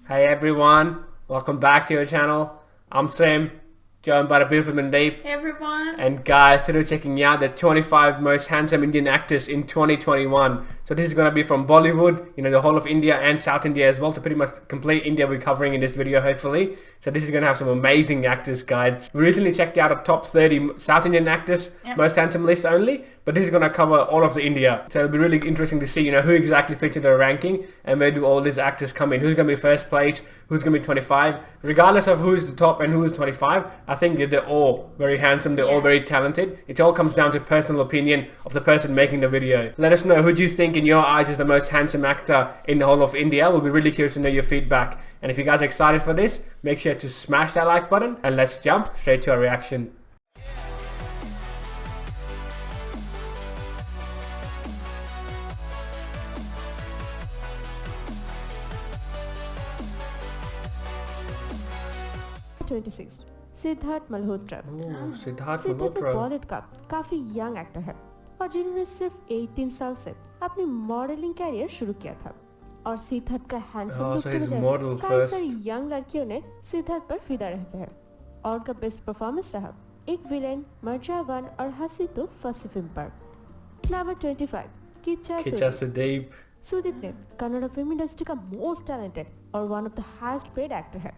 Hey everyone, welcome back to your channel. I'm Sam, joined by the beautiful Mandeep. Hey everyone. And guys, today we're checking out the 25 most handsome Indian actors in 2021. So this is going to be from Bollywood, the whole of India and South India as well. To pretty much complete India we're covering in this video hopefully. So this is going to have some amazing actors, guys. We recently checked out a top 30 South Indian actors, most handsome list only. But this is going to cover all of the India. So it'll be really interesting to see, who exactly fits in the ranking and where do all these actors come in. Who's going to be first place, who's going to be 25. Regardless of who's the top and who's 25, I think they're all very handsome, they're all very talented. It all comes down to personal opinion of the person making the video. Let us know, who do you think in your eyes is the most handsome actor in the whole of India? We'll be really curious to know your feedback. And if you guys are excited for this, make sure to smash that like button and let's jump straight to our reaction. Siddharth Malhotra. Siddharth Siddharth Malhotra Bollywood का काफी young actor है और जिन्होंने सिर्फ 18 साल से अपनी modelling career शुरू किया था और सिद्धार्थ का हैंडसम लुक की वजह से कई सारी यंग लड़कियों ने सिद्धार्थ पर फिदा रहते हैं और उनका बेस्ट परफॉर्मेंस रहा एक विलेन, मर्जावान और हंसी तो फर्स्ट फिल्म पर। नंबर 25 किच्चा सुदीप। सुदीप ने कन्नड़ फिल्म इंडस्ट्री का मोस्ट टैलेंटेड और one of the highest paid actor है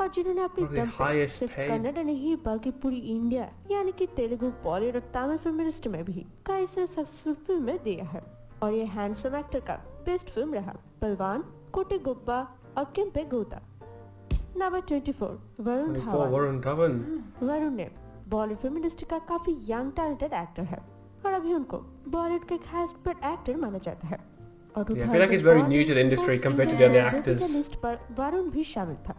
और जिन्होंने अपनी दम पे सिर्फ कन्नड़ नहीं बल्कि पूरी इंडिया यानी कि तेलुगु, बॉलीवुड और तमिल फिल्म इंडस्ट्री में भी कई सारे सक्सेसफुल फिल्में दिया है और ये हैंडसम एक्टर का बेस्ट फिल्म रहा पलवान, कोटे गुब्बा और केम्पे गोता। नंबर 24 वरुण धवन। वरुण ने बॉलीवुड फिल्म इंडस्ट्री का काफी यंग टैलेंटेड एक्टर है और अभी उनको बॉलीवुड के हाईएस्ट पेड एक्टर माना जाता है और 2001 लिस्ट पर वरुण भी शामिल था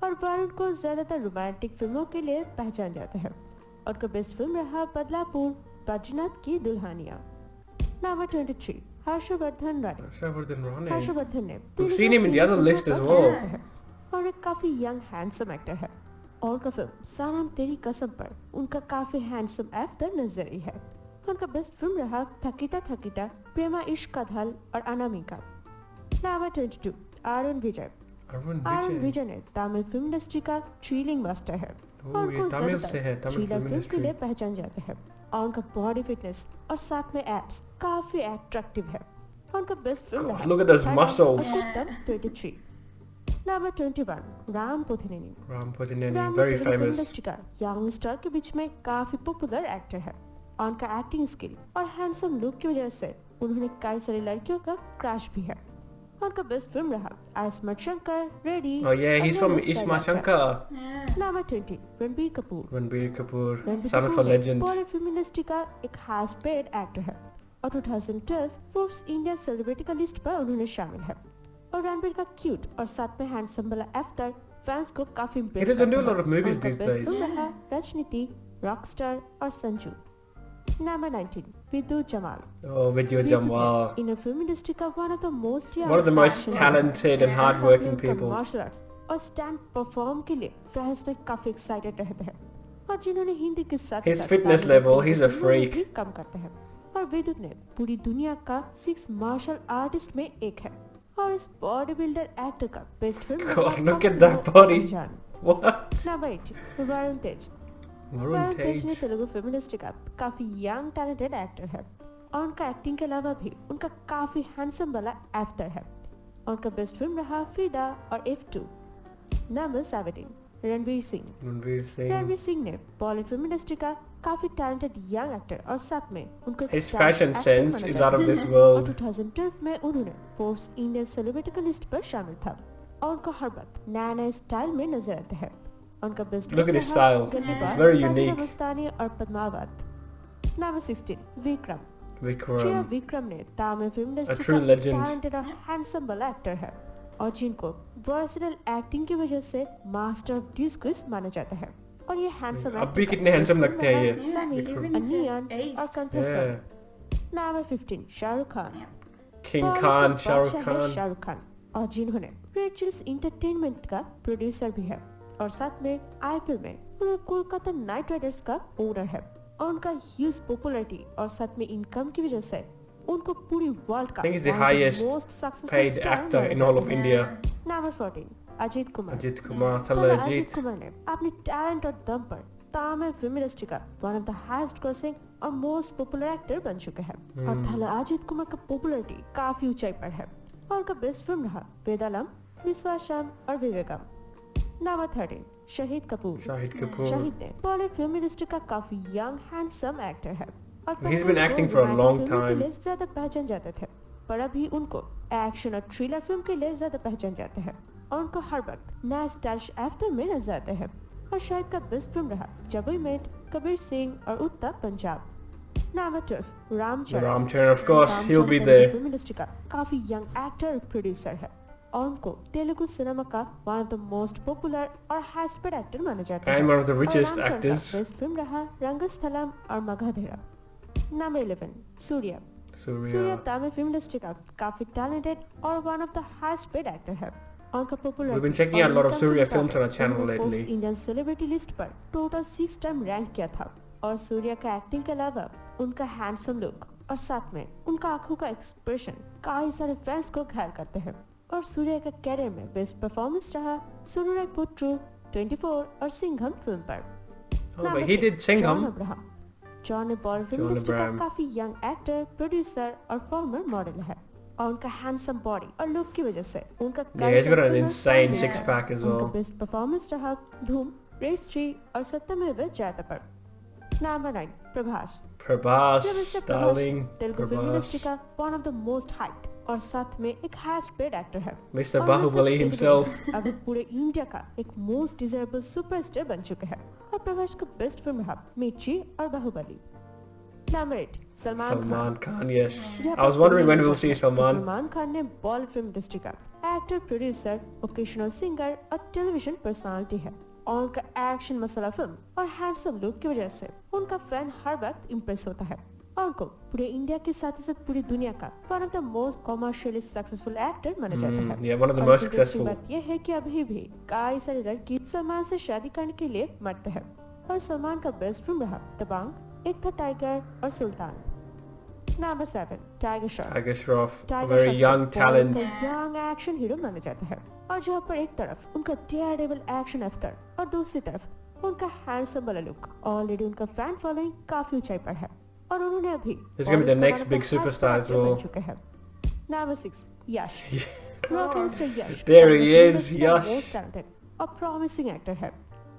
और वरुण को ज्यादातर रोमांटिक फिल्मों के लिए पहचान जाता है और उनका बेस्ट फिल्म रहा बदलापुर, बद्रीनाथ की दुल्हनिया। नंबर 23 हर्षवर्धन राणे। हर्षवर्धन ने और एक काफी यंग हैंडसम एक्टर है और उनका फिल्म सनम तेरी कसम पर उनका काफी हैंडसम एक्टर नजर है। उनका बेस्ट फिल्म रहा थकीता थकीता, प्रेमा इश्क कथल और अनामिका। नंबर 22 अरुण विजय। अरुण विजय ने तमिल फिल्म इंडस्ट्री का थ्रिलिंग मास्टर है और उनको थ्रिलर फिल्म के लिए पहचान जाते हैं और उनका बॉडी फिटनेस और साथ में एब्स काफी अट्रैक्टिव है और उनका बेस्ट फिल्म रहा Look at those muscles. 23 number 21 Ram Pothineni. very famous. Industry का यंग स्टार के बीच में काफी पॉपुलर एक्टर है और उनका एक्टिंग स्किल और हैंडसम लुक की वजह से उन्होंने कई सारी लड़कियों का क्रश भी है। उनका बेस्ट फिल्म रहा smart Shankar, ready. Oh yeah, he's from Isma Shankar. Number 20 Ranbir Kapoor. Son of a legend. Bollywood film industry का एक हाईएस्ट पेड एक्टर है और 2012 फोर्ब्स इंडिया सेलिब्रिटी का लिस्ट पर उन्होंने शामिल है और रणबीर का क्यूट और साथ में हैंडसम वाला एक्टर फैंस को काफी इम्प्रेस करता है। He doesn't do a lot of movies these days. Film रहा राजनीति, रॉकस्टार और Sanju. Number 19 Vidhu Jamal. Oh, Vidhu Jamal. In a film industry का one of the most talented and hard-working people. Martial arts और stand perform के लिए fans ने काफी excited रहते हैं और जिन्होंने हिंदी के साथ His fitness level, he's a freak. कम करते हैं और विदु ने पूरी दुनिया का 6 मार्शल आर्टिस्ट में एक है और इस बॉडी बिल्डर एक्टर का best film God, look at that body. What? Number 8 Varun Tej. Varun Tej ने तेलुगु फिल्म इंडस्ट्री का काफी यंग टैलेंटेड एक्टर है और उनका एक्टिंग के अलावा भी उनका काफी हैंडसम वाला एक्टर है और उनका बेस्ट फिल्म रहा फिदा और F2। नंबर 17 रणवीर सिंह ने बॉलीवुड फिल्म इंडस्ट्री का काफी टैलेंटेड यंग एक्टर और साथ में उनको His fashion sense is out of this world. 2012 में उन्होंने फोर्ब्स इंडिया सेलिब्रिटी की लिस्ट पर शामिल था और उनको हर वक्त नया नया स्टाइल में नजर आता है। उनका best Look at his style. It's very unique. मस्तानी और पद्मावत। नंबर 16 विक्रम ने तमिल फिल्म इंडस्ट्री का टैलेंटेड और हैंडसम वाला एक्टर है और जिनको वर्सेटाइल एक्टिंग की वजह से मास्टर ऑफ डिस्क्विज माना जाता है और ये हैंडसम अब भी कितने हैंडसम लगते हैं ये। अनियन और कंटेस्टेंट। नंबर 15 शाहरुख खान। शाहरुख खान और जिन्होंने रेड चिलीज एंटरटेनमेंट का प्रोड्यूसर भी है और साथ में आईपीएल में उन्होंने कोलकाता नाइट राइडर्स का ओनर है और उनका ह्यूज पॉपुलैरिटी और साथ में इनकम की वजह से उनको पूरी वर्ल्ड का I think he's the highest most successful paid star actor in all of India. Number 14 Ajit Kumar. Thala Ajit Ajit. Kumar ने अपने टैलेंट और दम पर तमिल फिल्म इंडस्ट्री का one of the highest grossing और मोस्ट पॉपुलर एक्टर बन चुके हैं। और थला अजीत कुमार का पॉपुलैरिटी काफी ऊंचाई पर है और उनका बेस्ट फिल्म रहा वेदालम, विश्वासम और विवेकम। नंबर 13 शाहिद कपूर। शाहिद ने बॉलीवुड फिल्म इंडस्ट्री का काफी यंग हैंडसम एक्टर है और He's been acting for a long time. ज्यादा पहचान जाते थे, पर अभी उनको एक्शन और थ्रिलर फिल्म के लिए ज्यादा पहचान जाते हैं और उनको हर वक्त नया स्टाइलिश एक्टर में नजर आते हैं। और शायद का बेस्ट फिल्म रहा जब वी मेट, कबीर सिंह और Uttar Punjab. Number 12 Ramcharan, of course, he'll be there. Film industry का काफी यंग एक्टर और प्रोड्यूसर है और उनको तेलुगु सिनेमा का one of the most popular और हाईएस्ट पेड एक्टर माना जाता है। And one of the richest actors. Best film रहा रंगस्थलम और Magadheera. Number 11 Suriya. Suriya Tamil film industry का काफी टैलेंटेड और one of the highest paid actor है। उनका popular We've been checking out a lot of Surya films on our channel lately. Indian celebrity list पर total 6 time rank किया था और सूर्या का एक्टिंग के अलावा उनका हैंडसम लुक और साथ में उनका आंखों का एक्सप्रेशन कई सारे फैंस को घायल करते हैं। और सूर्या का कैरियर में बेस्ट परफॉर्मेंस रहा सुरुराय पुत्रु, 24 और सिंघम फिल्म पर। Oh, but he did Singham. John Bollywood film industry का काफी यंग एक्टर, प्रोड्यूसर और फॉर्मर मॉडल है और उनका हैंडसम बॉडी और लुक की वजह से उनका he's got an insane six pack as well. उनका बेस्ट परफॉर्मेंस रहा धूम, रेस 3 और सत्यमेव जयते पर। Number 9 Prabhas, darling, Telugu film industry का one of the most height और साथ में एक हाईएस्ट पेड एक्टर है। Mr. Bahubali himself. अब पूरे इंडिया का एक मोस्ट डिजरेबल सुपरस्टार बन चुके हैं और प्रभास का बेस्ट फिल्म रहा मिर्ची और Baahubali. Number 8 Salman Khan, yes. I was wondering when we'll see Salman. Salman Khan ने बॉलीवुड फिल्म इंडस्ट्री का एक्टर, प्रोड्यूसर, ओकेशनल सिंगर और टेलीविजन पर्सनालिटी है और उनका एक्शन मसाला फिल्म और हैंडसम लुक की वजह से उनका फैन हर वक्त इम्प्रेस होता है और उनको पूरे इंडिया के साथ साथ पूरी दुनिया का one of the most commercially successful actor माना जाता है। Yeah, one of the most successful. बात यह है कि अभी भी कई सारे लड़की सलमान से शादी करने के लिए मरते हैं और सलमान का बेस्ट फिल्म रहा दबंग, एक था टाइगर और Sultan. Number 7 Tiger Shroff, a very young talent. Young action hero माना जाता है और जहाँ पर एक तरफ उनका डेयरडेविल एक्शन अफ्तर और दूसरी तरफ उनका हैंडसम वाला लुक, ऑलरेडी उनका फैन फॉलोइंग काफी ऊंचाई पर है और उन्होंने अभी He's gonna be the next big superstar as well. चुके हैं। Number 6 Yash. Yash There he is, Yash. Most talented और प्रॉमिसिंग एक्टर है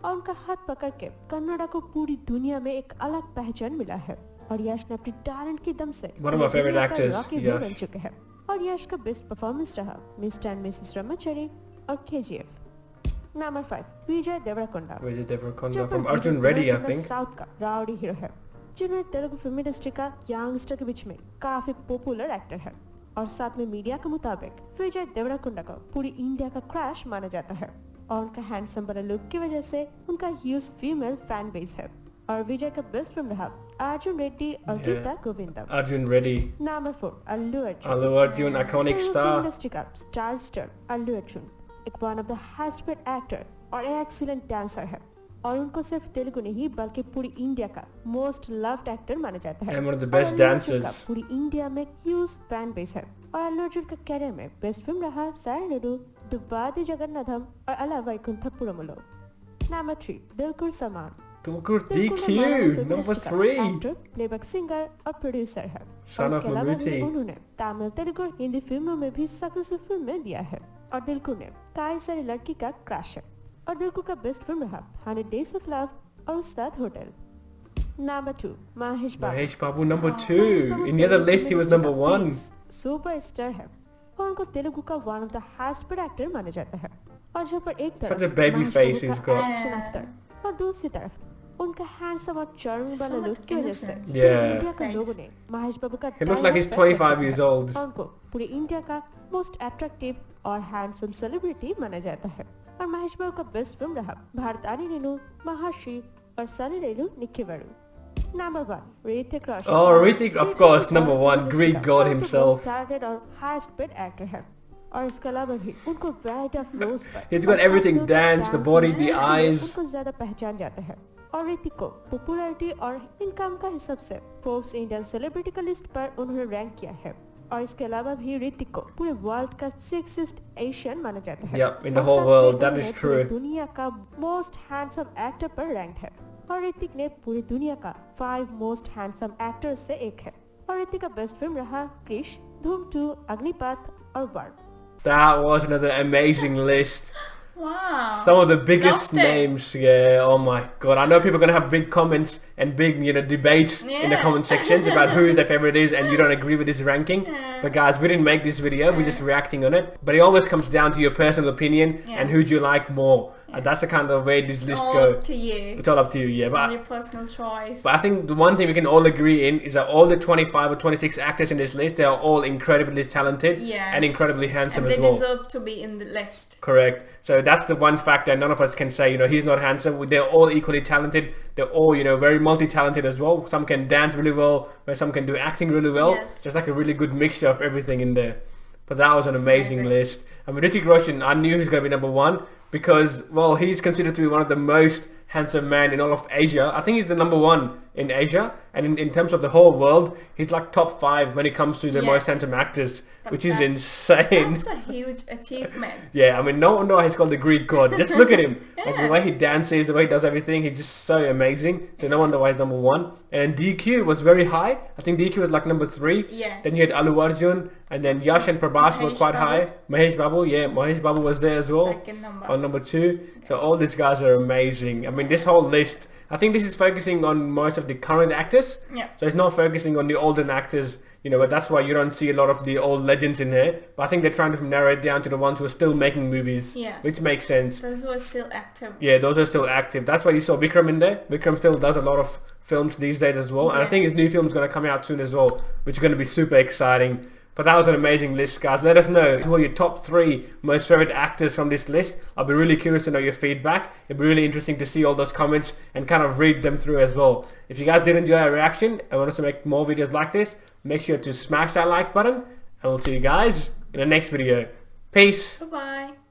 और उनका हाथ पकड़ के कन्नड़ा को पूरी दुनिया में एक अलग पहचान मिला है और यश ने अपनी टैलेंट की दम से One of my favorite actors, Yash. बन चुके हैं और यश का बेस्ट परफॉर्मेंस रहा मिस्टर एंड मिसेस ब्रह्मचारी और KGF. Number 5 Vijay Deverakonda from Arjun Reddy, I think. South का राउडी हीरो है जिन्होंने तेलुगु फिल्म इंडस्ट्री का यंगस्टर के बीच में काफी पॉपुलर एक्टर है और साथ में मीडिया के मुताबिक विजय देवरकोंडा को पूरी इंडिया का क्रैश माना जाता है और उनका हैंडसम बड़ा लुक की वजह से उनका ह्यूज फीमेल फैन बेस है और विजय का बेस्ट फिल्म रहा अर्जुन रेड्डी और गीता गोविंदम। Arjun Reddy. Number 4 Allu Arjun iconic star. Industry का स्टार अल्लू अर्जुन एक one of the highest paid actor और एक्सीलेंट डांसर है और उनको सिर्फ तेलुगु नहीं बल्कि पूरी इंडिया का मोस्ट लव्ड एक्टर माना जाता है। And one of the best dancers. पूरी इंडिया में ह्यूज फैन बेस है और अल्लू अर्जुन का कैरियर में बेस्ट फिल्म रहा सायनडू, दुब्बादी जगन्नाथम और Ala Vaikunthapurramuloo. Number 3 Dulquer Salmaan. Tulkur DQ, number 3. Actor, playback singer और प्रोड्यूसर है। Son of इसके अलावा भी Maruti. उन्होंने तमिल, तेलुगु और हिंदी फिल्मों में भी सक्सेसफुल फिल्में दिया है और दिलकुर ने कई सारी लड़की का क्रश है और दिलकुर का बेस्ट फिल्म रहा 100 Days of Love और उस्ताद hotel. Number 2 Mahesh Babu, number 2. In the other list, he was number 1. Superstar है और उनको तेलुगु का one of the highest paid actor माना जाता है और जहाँ पर एक तरफ Such a baby Mahesh face Babu he's का got. एक्शन अफ्तर और दूसरी तरफ उनका हैंडसम और चार्मिंग वाला लुक की वजह से Yeah. इंडिया के लोगों ने महेश बाबू का He looks like he's dialogue 25 years old. और उनको पूरे इंडिया का मोस्ट अट्रैक्टिव और हैंडसम सेलिब्रिटी माना जाता है और महेश बाबू का बेस्ट फिल्म रहा भारतानी नेनु, महाशी और Sarileru Neekevvaru. Number 1 Hrithik Roshan. Oh, Hrithik, of course, number 1. Greek god himself. Started और हाईएस्ट पेड एक्टर है और इसके अलावा भी उनको वैरायटी ऑफ रोल्स पर He's got everything, dance, the body, the eyes. उनको ज्यादा पहचान जाता है और ऋतिक को पॉपुलैरिटी और इनकम का हिसाब से फोर्ब्स इंडियन सेलिब्रिटी का लिस्ट पर उन्होंने रैंक किया है और इसके अलावा भी ऋतिक को पूरे वर्ल्ड का सेक्सिस्ट एशियन माना जाता है। Yep, in the whole world, that is true. दुनिया का मोस्ट हैंडसम एक्टर पर रैंक है और ऋतिक ने पूरी दुनिया का 5 मोस्ट हैंडसम एक्टर्स से एक है। और ऋतिक का बेस्ट फिल्म रहा क्रिश, धूम 2, अग्निपथ और वार। That was another amazing list. Wow. Some of the biggest Loved it. names, yeah. Oh my god! I know people are gonna have big comments and big, debates in the Yeah. comment sections about who their favorite is, and you don't agree with this ranking. But guys, we didn't make this video; we're just reacting on it. But it always comes down to your personal opinion and who Yes. do you like more. That's the kind of way this list All goes. up to you. It's all up to you, yeah. It's But all your personal choice. I think the one thing we can all agree in is that all the 25 or 26 actors in this list, they are all incredibly talented Yes. and incredibly handsome and as they well. deserve to be in the list. Correct. So that's the one fact that none of us can say, he's not handsome. They're all equally talented. They're all, very multi-talented as well. Some can dance really well, where some can do acting really well. Yes. Just like a really good mixture of everything in there. But that was an amazing list. I mean, Hrithik Roshan, I knew he's going to be number one because, well, he's considered to be one of the most handsome men in all of Asia. I think he's the number one in Asia. And in terms of the whole world, he's like top 5 when it comes to the Yeah. most handsome actors, But which is that's- insane. That's a huge achievement. Yeah, I mean, no wonder why he's called the Greek god. Just look at him. Like the way he dances, the way he does everything, he's just so amazing. So no wonder why he's number one. And DQ was very high. I think DQ was like number 3. Yes. Then you had Allu Arjun, and then Yash and Prabhas were Mahesh quite Babu. high. Mahesh Babu, yeah, Mahesh Babu was there as well. Second number. On number 2. So all these guys are amazing. I mean, this whole list, I think this is focusing on most of the current actors. Yeah. So it's not focusing on the older actors, but that's why you don't see a lot of the old legends in there. But I think they're trying to narrow it down to the ones who are still making movies, Yes. which makes sense. Those who are still active. Yeah, those are still active. That's why you saw Vikram in there. Vikram still does a lot of films these days as well. And I think his new film's going to come out soon as well, which is going to be super exciting. But that was an amazing list, guys. Let us know who are your top 3 most favorite actors from this list. I'll be really curious to know your feedback. It'll be really interesting to see all those comments and kind of read them through as well. If you guys did enjoy our reaction and want us to make more videos like this, make sure to smash that like button. And we'll see you guys in the next video. Peace. Bye-bye.